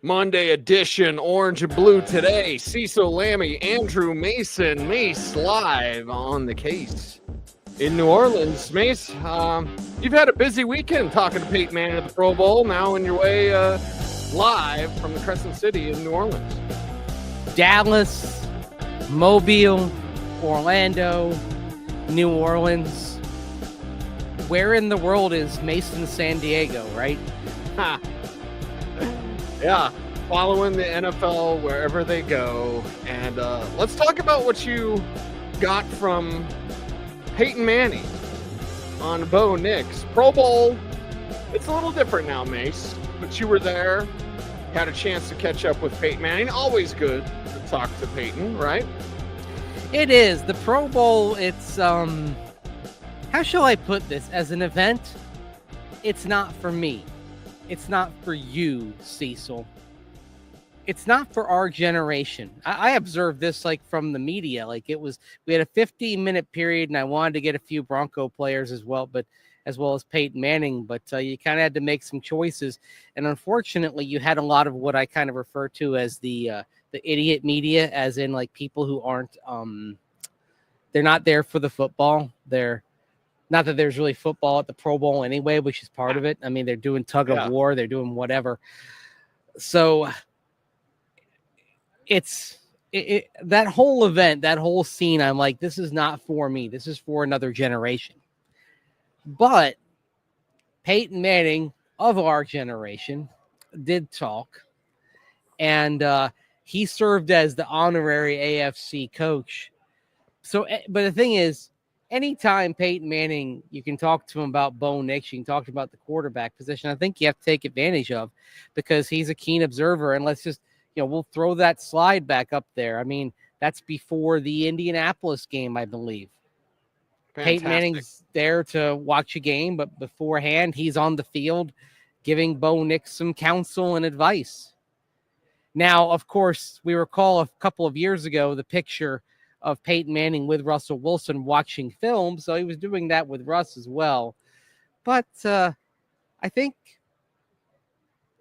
Monday edition, orange and blue today. Cecil Lammy, Andrew Mason, Mace live on the case in New Orleans. Mace, you've had a busy weekend talking to Peyton Manning at the Pro Bowl. Now on your way live from the Crescent City in New Orleans. Dallas, Mobile, Orlando, New Orleans. Where in the world is Mason San Diego, right? Ha. Yeah, following the NFL wherever they go. And let's talk about what you got from Peyton Manning on Bo Nix. Pro Bowl, it's a little different now, Mace, but you were there, had a chance to catch up with Peyton Manning. Always good to talk to Peyton, right? It is. The Pro Bowl, it's, how shall I put this? As an event, it's not for me. It's not for you, Cecil. It's not for our generation. I observed this like from the media. Like we had a 15-minute period, and I wanted to get a few Bronco players as well, but as well as Peyton Manning. But you kind of had to make some choices, and unfortunately, you had a lot of what I kind of refer to as the idiot media, as in like people who aren't they're not there for the football. They're not that there's really football at the Pro Bowl anyway, which is part of it. I mean, they're doing tug of war. They're doing whatever. So that whole event, that whole scene, I'm like, this is not for me. This is for another generation. But Peyton Manning of our generation did talk. And he served as the honorary AFC coach. So, but the thing is, anytime Peyton Manning, you can talk to him about Bo Nix, you can talk to him about the quarterback position, I think you have to take advantage of, because he's a keen observer. And let's just, we'll throw that slide back up there. I mean, that's before the Indianapolis game, I believe. Fantastic. Peyton Manning's there to watch a game, but beforehand, he's on the field giving Bo Nix some counsel and advice. Now, of course, we recall a couple of years ago the picture of Peyton Manning with Russell Wilson watching film. So he was doing that with Russ as well. But I think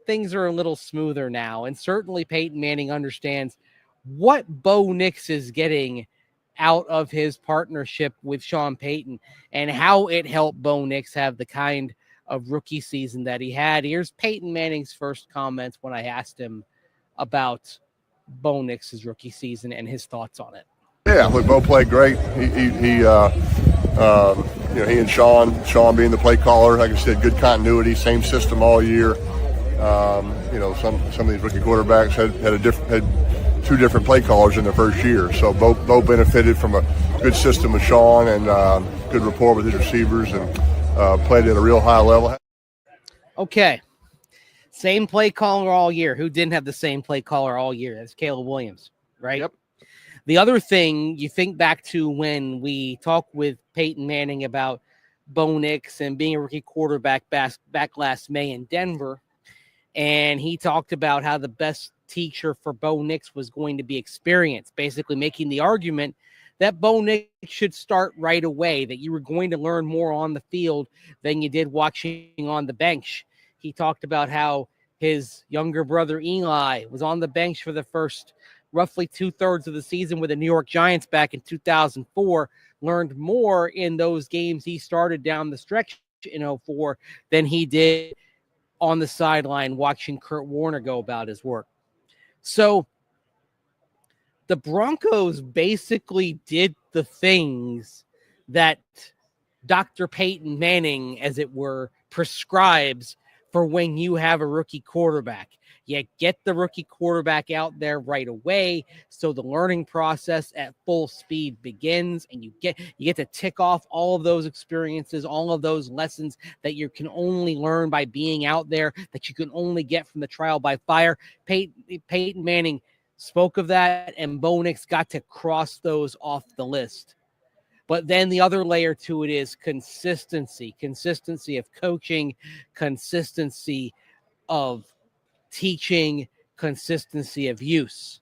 things are a little smoother now. And certainly Peyton Manning understands what Bo Nix is getting out of his partnership with Sean Payton and how it helped Bo Nix have the kind of rookie season that he had. Here's Peyton Manning's first comments when I asked him about Bo Nix's rookie season and his thoughts on it. Yeah, look, Bo played great. He and Sean being the play caller, like I said, good continuity, same system all year. Some of these rookie quarterbacks had two different play callers in their first year. So Bo benefited from a good system with Sean and good rapport with his receivers, and played at a real high level. Okay. Same play caller all year. Who didn't have the same play caller all year? That's Caleb Williams, right? Yep. The other thing, you think back to when we talked with Peyton Manning about Bo Nix and being a rookie quarterback back last May in Denver, and he talked about how the best teacher for Bo Nix was going to be experience, basically making the argument that Bo Nix should start right away, that you were going to learn more on the field than you did watching on the bench. He talked about how his younger brother Eli was on the bench for the first roughly 2/3 of the season with the New York Giants back in 2004, learned more in those games he started down the stretch in 2004 than he did on the sideline watching Kurt Warner go about his work. So the Broncos basically did the things that Dr. Peyton Manning, as it were, prescribes for when you have a rookie quarterback. You get the rookie quarterback out there right away, so the learning process at full speed begins, and you get to tick off all of those experiences, all of those lessons that you can only learn by being out there, that you can only get from the trial by fire. Peyton Manning spoke of that, and Bo Nix got to cross those off the list. But then the other layer to it is consistency of coaching, consistency of teaching, consistency of use.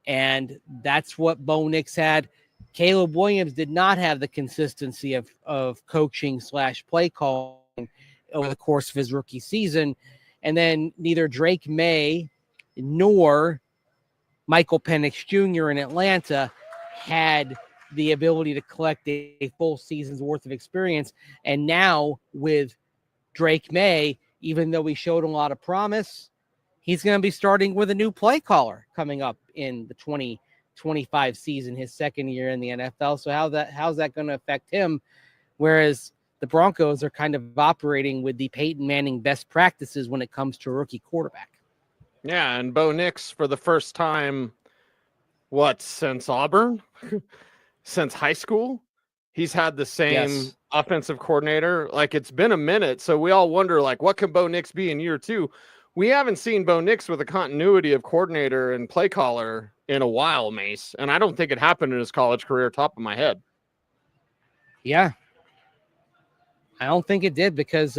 And that's what Bo Nix had. Caleb Williams did not have the consistency of coaching / play calling over the course of his rookie season. And then neither Drake May nor Michael Penix Jr. in Atlanta had the ability to collect a full season's worth of experience. And now with Drake May, even though he showed a lot of promise, he's going to be starting with a new play caller coming up in the 2025 season, his second year in the NFL. So how's that going to affect him? Whereas the Broncos are kind of operating with the Peyton Manning best practices when it comes to a rookie quarterback. Yeah, and Bo Nix for the first time, since Auburn? Since high school? He's had the same offensive coordinator. Like, it's been a minute, so we all wonder, like, what can Bo Nix be in year two? We haven't seen Bo Nix with a continuity of coordinator and play caller in a while, Mace, and I don't think it happened in his college career, top of my head. Yeah. I don't think it did because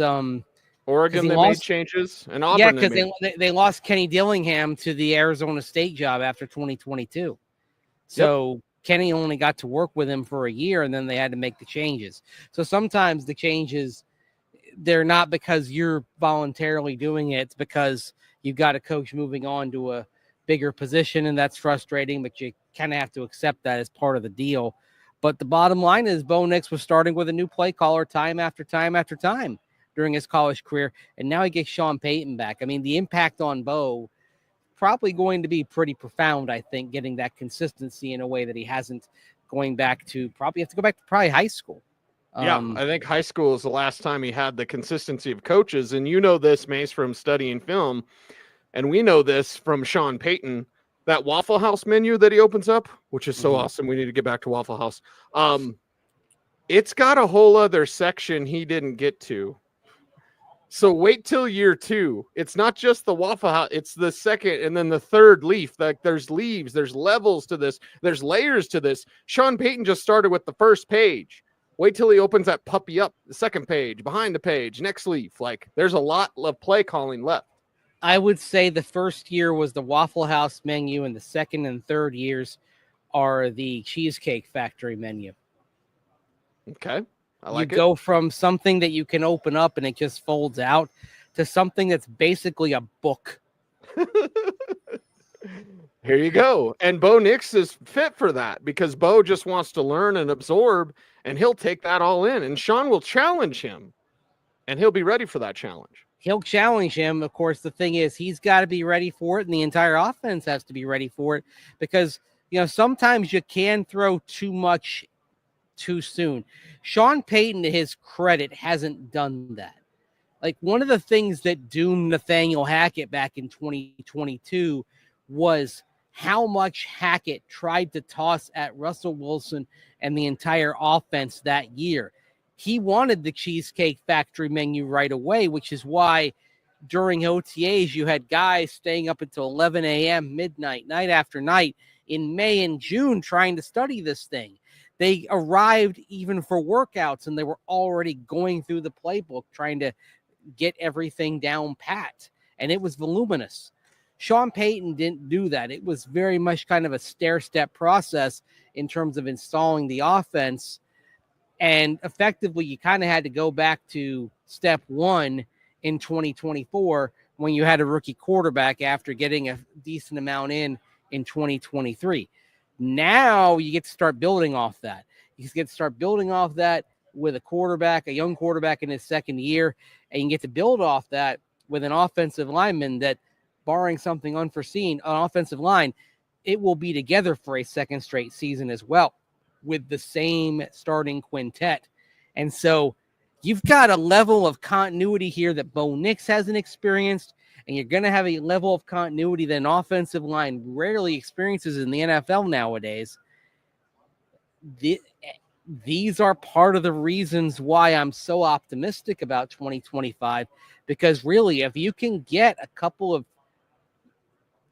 Oregon, they made changes, and Auburn. Yeah, because they lost Kenny Dillingham to the Arizona State job after 2022. So Kenny only got to work with him for a year, and then they had to make the changes. So sometimes the changes, they're not because you're voluntarily doing it. It's because you've got a coach moving on to a bigger position, and that's frustrating, but you kind of have to accept that as part of the deal. But the bottom line is Bo Nix was starting with a new play caller time after time after time during his college career, and now he gets Sean Payton back. I mean, the impact on Bo probably going to be pretty profound, I think, getting that consistency in a way that he hasn't, going back to probably high school. I think high school is the last time he had the consistency of coaches. And you know this, Mace, from studying film, and we know this from Sean Payton, that Waffle House menu that he opens up, which is so awesome. We need to get back to Waffle House. It's got a whole other section he didn't get to. So wait till year two. It's not just the Waffle House. It's the second and then the third leaf. Like, there's leaves, there's levels to this, there's layers to this. Sean Payton just started with the first page. Wait till he opens that puppy up, the second page, behind the page, next leaf. Like, there's a lot of play calling left. I would say the first year was the Waffle House menu, and the second and third years are the Cheesecake Factory menu. Okay. I like you go from something that you can open up and it just folds out to something that's basically a book. Here you go. And Bo Nix is fit for that because Bo just wants to learn and absorb, and he'll take that all in. And Sean will challenge him, and he'll be ready for that challenge. He'll challenge him. Of course, the thing is, he's got to be ready for it, and the entire offense has to be ready for it because, sometimes you can throw too much too soon. Sean Payton, to his credit, hasn't done that. Like, one of the things that doomed Nathaniel Hackett back in 2022 was how much Hackett tried to toss at Russell Wilson and the entire offense that year. He wanted the Cheesecake Factory menu right away, which is why during OTAs you had guys staying up until 11 a.m., midnight, night after night in May and June trying to study this thing. They arrived even for workouts, and they were already going through the playbook, trying to get everything down pat, and it was voluminous. Sean Payton didn't do that. It was very much kind of a stair-step process in terms of installing the offense, and effectively you kind of had to go back to step one in 2024 when you had a rookie quarterback after getting a decent amount in 2023. Now you get to start building off that. You get to start building off that with a young quarterback in his second year, and you get to build off that with an offensive lineman that, barring something unforeseen, an offensive line, it will be together for a second straight season as well with the same starting quintet. And so you've got a level of continuity here that Bo Nix hasn't experienced, and you're going to have a level of continuity that an offensive line rarely experiences in the NFL nowadays. These are part of the reasons why I'm so optimistic about 2025, because really, if you can get a couple of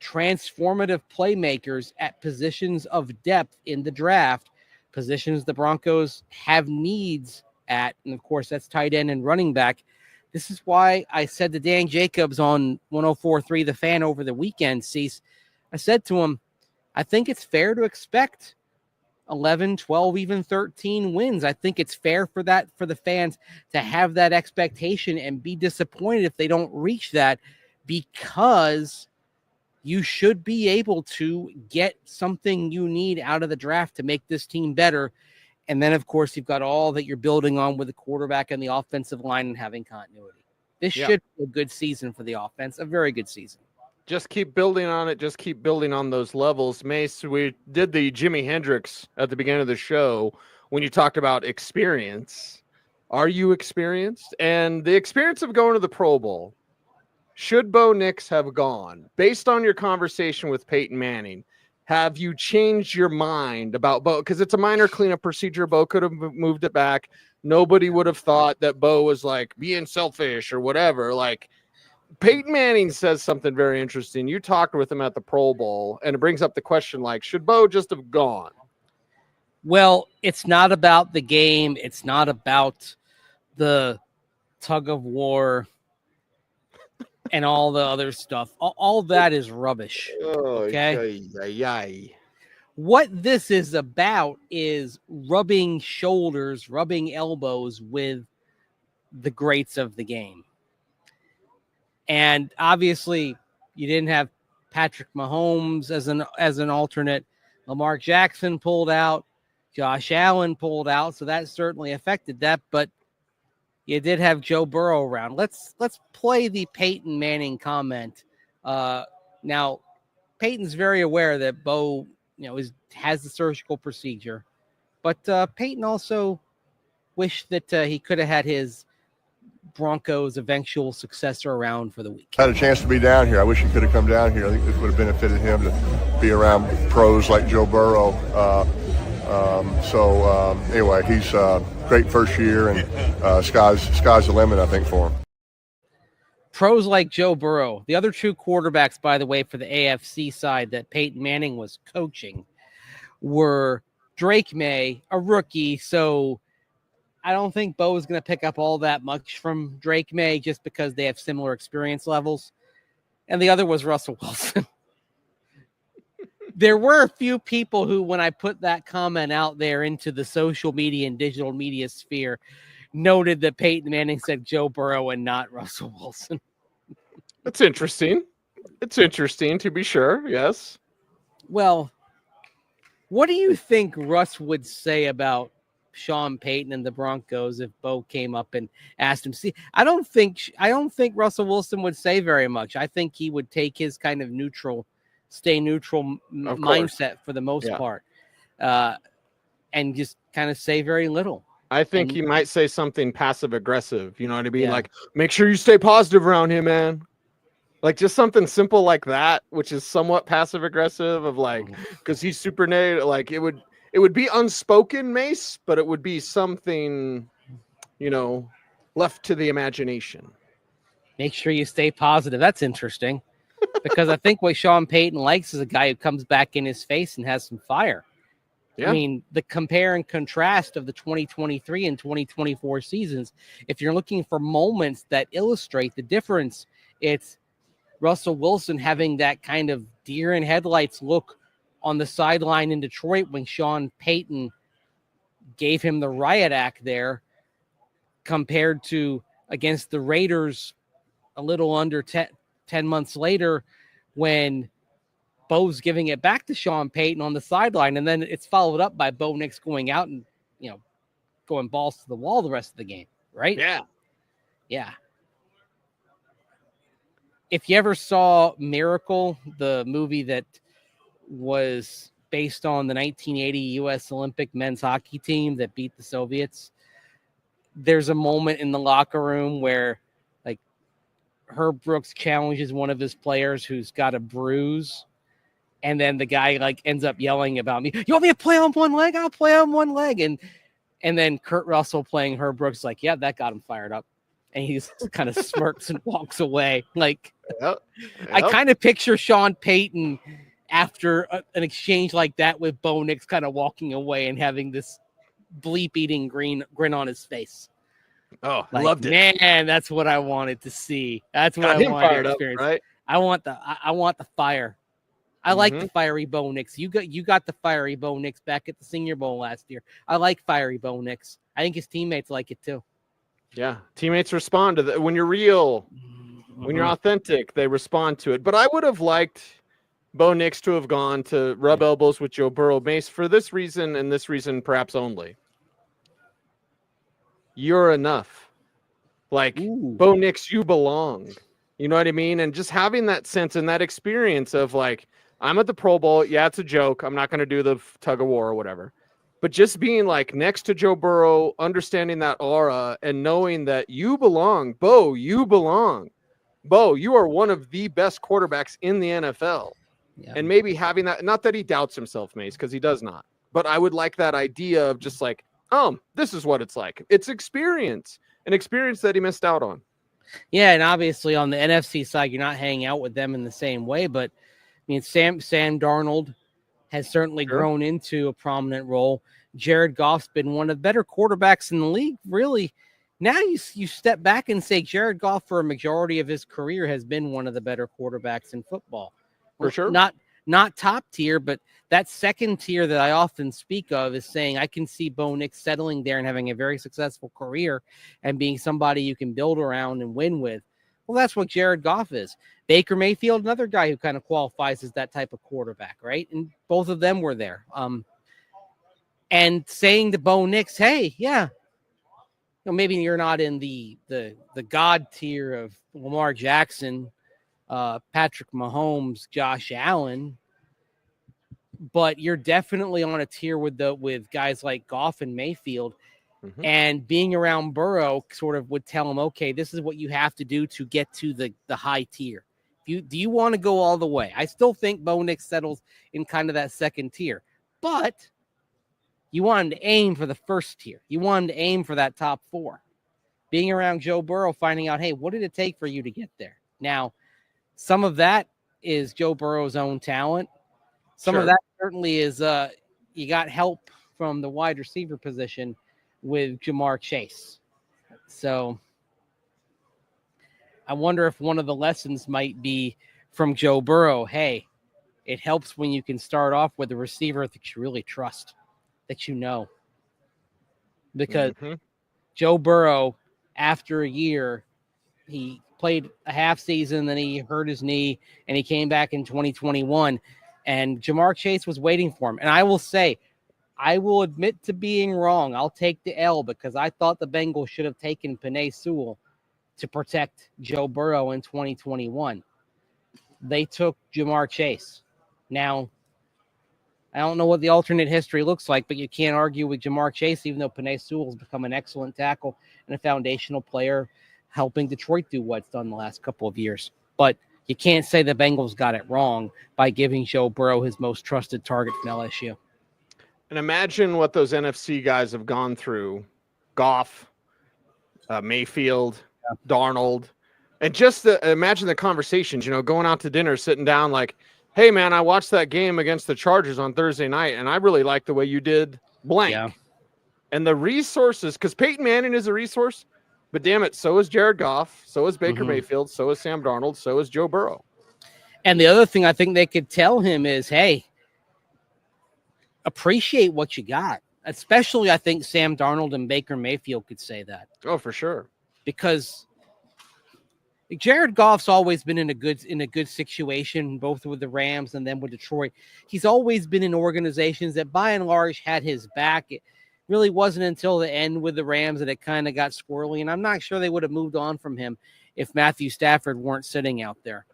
transformative playmakers at positions of depth in the draft, positions the Broncos have needs at, and of course, that's tight end and running back. This is why I said to Dan Jacobs on 104.3 The Fan over the weekend, Cease, I said to him, I think it's fair to expect 11, 12, even 13 wins. I think it's fair for the fans to have that expectation and be disappointed if they don't reach that, because you should be able to get something you need out of the draft to make this team better. And then, of course, you've got all that you're building on with the quarterback and the offensive line and having continuity. This should be a good season for the offense, a very good season. Just keep building on it. Just keep building on those levels. Mace, we did the Jimi Hendrix at the beginning of the show when you talked about experience. Are you experienced? And the experience of going to the Pro Bowl, should Bo Nix have gone? Based on your conversation with Peyton Manning, have you changed your mind about Bo? Because it's a minor cleanup procedure. Bo could have moved it back. Nobody would have thought that Bo was like being selfish or whatever. Like, Peyton Manning says something very interesting. You talked with him at the Pro Bowl, and it brings up the question, like, should Bo just have gone? Well, it's not about the game. It's not about the tug of war and all the other stuff. All that is rubbish. Okay? What this is about is rubbing shoulders, rubbing elbows with the greats of the game. And obviously, you didn't have Patrick Mahomes as an alternate. Lamar Jackson pulled out. Josh Allen pulled out, so that certainly affected that. But you did have Joe Burrow around. Let's play the Peyton Manning comment. Now, Peyton's very aware that Bo, has the surgical procedure, but Peyton also wished that he could have had his Broncos' eventual successor around for the week. I had a chance to be down here. I wish he could have come down here. I think this would have benefited him to be around pros like Joe Burrow. Anyway, he's great first year, and sky's the limit, I think, for him. Pros like Joe Burrow. The other two quarterbacks, by the way, for the AFC side that Peyton Manning was coaching were Drake May, a rookie, so I don't think Bo is going to pick up all that much from Drake May just because they have similar experience levels. And the other was Russell Wilson. There were a few people who, when I put that comment out there into the social media and digital media sphere, noted that Peyton Manning said Joe Burrow and not Russell Wilson. That's interesting. It's interesting, to be sure, yes. Well, what do you think Russ would say about Sean Payton and the Broncos if Bo came up and asked him? See, I don't think Russell Wilson would say very much. I think he would take his kind of stay neutral mindset for the most part, and just kind of say very little. I think he might say something passive aggressive. You know what I mean? Yeah. Like, make sure you stay positive around him, man. Like, just something simple like that, which is somewhat passive aggressive of like, because he's super native. Like, it would be unspoken, Mace, but it would be something, left to the imagination. Make sure you stay positive. That's interesting. Because I think what Sean Payton likes is a guy who comes back in his face and has some fire. Yeah. I mean, the compare and contrast of the 2023 and 2024 seasons, if you're looking for moments that illustrate the difference, it's Russell Wilson having that kind of deer in headlights look on the sideline in Detroit when Sean Payton gave him the riot act there, compared to against the Raiders a little under 10 months later when Bo's giving it back to Sean Payton on the sideline, and then it's followed up by Bo Nix going out and, going balls to the wall the rest of the game, right? Yeah. Yeah. If you ever saw Miracle, the movie that was based on the 1980 U.S. Olympic men's hockey team that beat the Soviets, there's a moment in the locker room where Herb Brooks challenges one of his players who's got a bruise, and then the guy ends up yelling about me. You want me to play on one leg? I'll play on one leg. And then Kurt Russell playing Herb Brooks yeah, that got him fired up. And he just kind of smirks and walks away. Yep. I kind of picture Sean Payton after an exchange like that with Bo Nix kind of walking away and having this bleep-eating grin on his face. Oh, loved it. Man, that's what I wanted to see. That's what I wanted to experience. Up, right? I want the fire. I like the fiery Bo Nix. You got the fiery Bo Nix back at the Senior Bowl last year. I like fiery Bo Nix. I think his teammates like it too. Yeah, teammates respond to that when you're real, when you're authentic. They respond to it. But I would have liked Bo Nix to have gone to rub elbows with Joe Burrow, Mace, for this reason and this reason perhaps only. You're enough. Like, Bo Nix, you belong. You know what I mean? And just having that sense and that experience of like, I'm at the Pro Bowl. Yeah, it's a joke. I'm not going to do the tug of war or whatever. But just being like next to Joe Burrow, understanding that aura and knowing that you belong. Bo, you belong. Bo, you are one of the best quarterbacks in the NFL. Yeah. And maybe having that, not that he doubts himself, Mace, because he does not. But I would like that idea of just like, this is what it's like. It's experience, an experience that he missed out on. Yeah, and obviously on the NFC side, you're not hanging out with them in the same way. But I mean, Sam Darnold has certainly grown into a prominent role. Jared Goff's been one of the better quarterbacks in the league. Really, now you step back and say Jared Goff for a majority of his career has been one of the better quarterbacks in football. For sure. Not top tier, but that second tier that I often speak of is saying I can see Bo Nix settling there and having a very successful career and being somebody you can build around and win with. Well, that's what Jared Goff is. Baker Mayfield, another guy who kind of qualifies as that type of quarterback, right? And both of them were there. And saying to Bo Nix, hey, yeah, maybe you're not in the God tier of Lamar Jackson, Patrick Mahomes, Josh Allen, but you're definitely on a tier with guys like Goff and Mayfield. Mm-hmm. And being around Burrow sort of would tell him, okay, this is what you have to do to get to the high tier. Do you want to go all the way? I still think Bo Nix settles in kind of that second tier, but you wanted to aim for the first tier. You wanted to aim for that top four. Being around Joe Burrow, finding out, hey, what did it take for you to get there? Now, some of that is Joe Burrow's own talent. Some of that certainly is you got help from the wide receiver position with Jamar Chase. So I wonder if one of the lessons might be from Joe Burrow, hey, it helps when you can start off with a receiver that you really trust, that you know. Because Joe Burrow, after a year, he played a half season, then he hurt his knee, and he came back in 2021, and Jamar Chase was waiting for him. And I will say, I will admit to being wrong. I'll take the L because I thought the Bengals should have taken Penei Sewell to protect Joe Burrow in 2021. They took Jamar Chase. Now, I don't know what the alternate history looks like, but you can't argue with Jamar Chase, even though Penei Sewell has become an excellent tackle and a foundational player helping Detroit do what's done the last couple of years. But you can't say the Bengals got it wrong by giving Joe Burrow his most trusted target from LSU. And imagine what those NFC guys have gone through. Goff, Mayfield, Darnold. And just imagine the conversations, going out to dinner, sitting down like, hey, man, I watched that game against the Chargers on Thursday night, and I really like the way you did blank. Yeah. And the resources, because Peyton Manning is a resource, but damn it, so is Jared Goff, so is Baker Mayfield, so is Sam Darnold, so is Joe Burrow. And the other thing I think they could tell him is, hey, appreciate what you got. Especially, I think Sam Darnold and Baker Mayfield could say that. Oh, for sure. Because Jared Goff's always been in a good situation, both with the Rams and then with Detroit. He's always been in organizations that, by and large, had his back. It really wasn't until the end with the Rams that it kind of got squirrely, and I'm not sure they would have moved on from him if Matthew Stafford weren't sitting out there.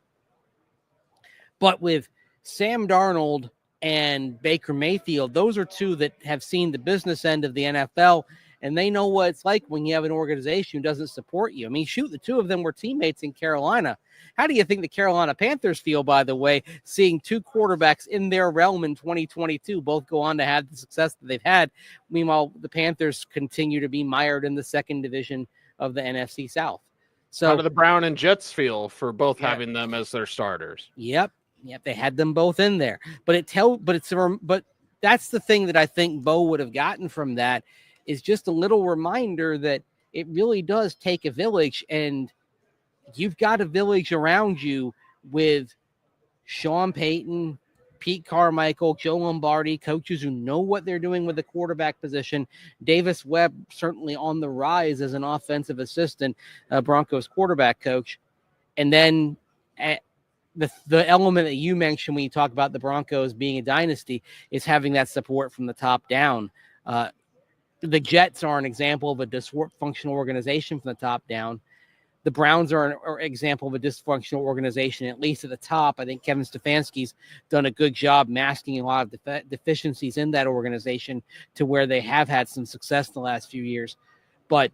But with Sam Darnold and Baker Mayfield, those are two that have seen the business end of the NFL, and they know what it's like when you have an organization who doesn't support you. I mean, shoot, the two of them were teammates in Carolina. How do you think the Carolina Panthers feel, by the way, seeing two quarterbacks in their realm in 2022 both go on to have the success that they've had? Meanwhile, the Panthers continue to be mired in the second division of the NFC South. So how do the Brown and Jets feel for both having them as their starters? Yep, they had them both in there. But that's the thing that I think Bo would have gotten from that is just a little reminder that it really does take a village, and you've got a village around you with Sean Payton, Pete Carmichael, Joe Lombardi, coaches who know what they're doing with the quarterback position. Davis Webb certainly on the rise as an offensive assistant, Broncos quarterback coach. And then the element that you mentioned when you talk about the Broncos being a dynasty is having that support from the top down. The Jets are an example of a dysfunctional organization from the top down. The Browns are an example of a dysfunctional organization, at least at the top. I think Kevin Stefanski's done a good job masking a lot of deficiencies in that organization to where they have had some success in the last few years. But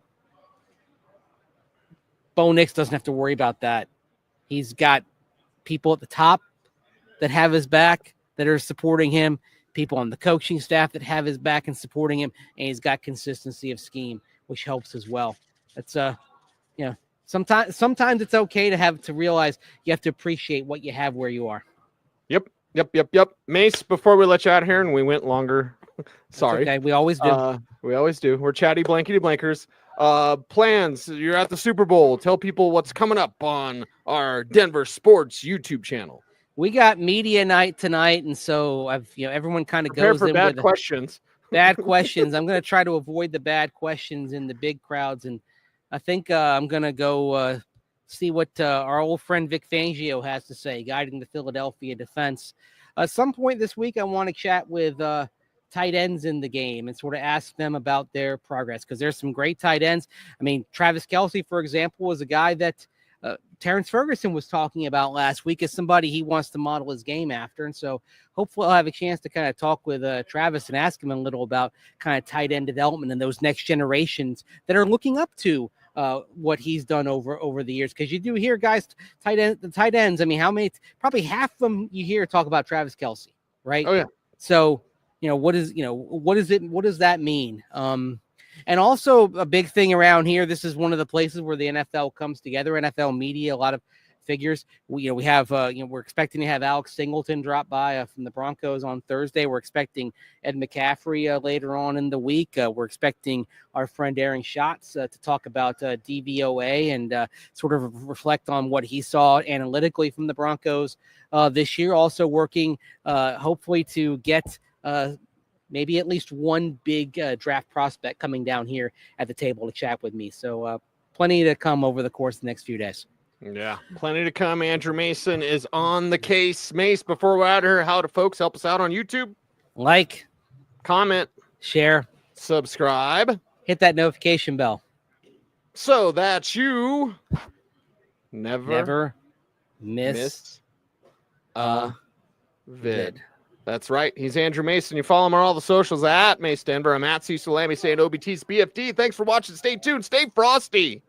Bo Nix doesn't have to worry about that. He's got people at the top that have his back, that are supporting him, people on the coaching staff that have his back and supporting him, and he's got consistency of scheme, which helps as well. It's sometimes it's okay to realize you have to appreciate what you have where you are. Yep. Mace, before we let you out here, and we went longer. Sorry. Okay, we always do. We're chatty blankety blankers. Plans. You're at the Super Bowl. Tell people what's coming up on our Denver Sports YouTube channel. We got media night tonight, and so everyone kind of Prepare goes for in bad with questions. Bad questions. I'm going to try to avoid the bad questions in the big crowds, and I think I'm going to go see what our old friend Vic Fangio has to say, guiding the Philadelphia defense. At some point this week, I want to chat with tight ends in the game and sort of ask them about their progress, because there's some great tight ends. I mean, Travis Kelce, for example, was a guy that Terrence Ferguson was talking about last week as somebody he wants to model his game after. And so hopefully I'll have a chance to kind of talk with Travis and ask him a little about kind of tight end development and those next generations that are looking up to what he's done over the years. Because you do hear guys, the tight ends. I mean, probably half of them you hear talk about Travis Kelce, right? Oh yeah. So, what does that mean? And also a big thing around here, this is one of the places where the NFL comes together, NFL media, a lot of figures. We have, we're expecting to have Alex Singleton drop by from the Broncos on Thursday. We're expecting Ed McCaffrey later on in the week. We're expecting our friend Aaron Schatz to talk about DVOA and sort of reflect on what he saw analytically from the Broncos this year. Also working, hopefully, to get maybe at least one big draft prospect coming down here at the table to chat with me. So plenty to come over the course of the next few days. Yeah, plenty to come. Andrew Mason is on the case. Mace, before we're out here, how do folks help us out on YouTube? Like, comment, share, subscribe, hit that notification bell, so that you never miss a vid. That's right. He's Andrew Mason. You follow him on all the socials at Mace Denver. I'm at C. Salami saying OBT's BFD. Thanks for watching. Stay tuned. Stay frosty.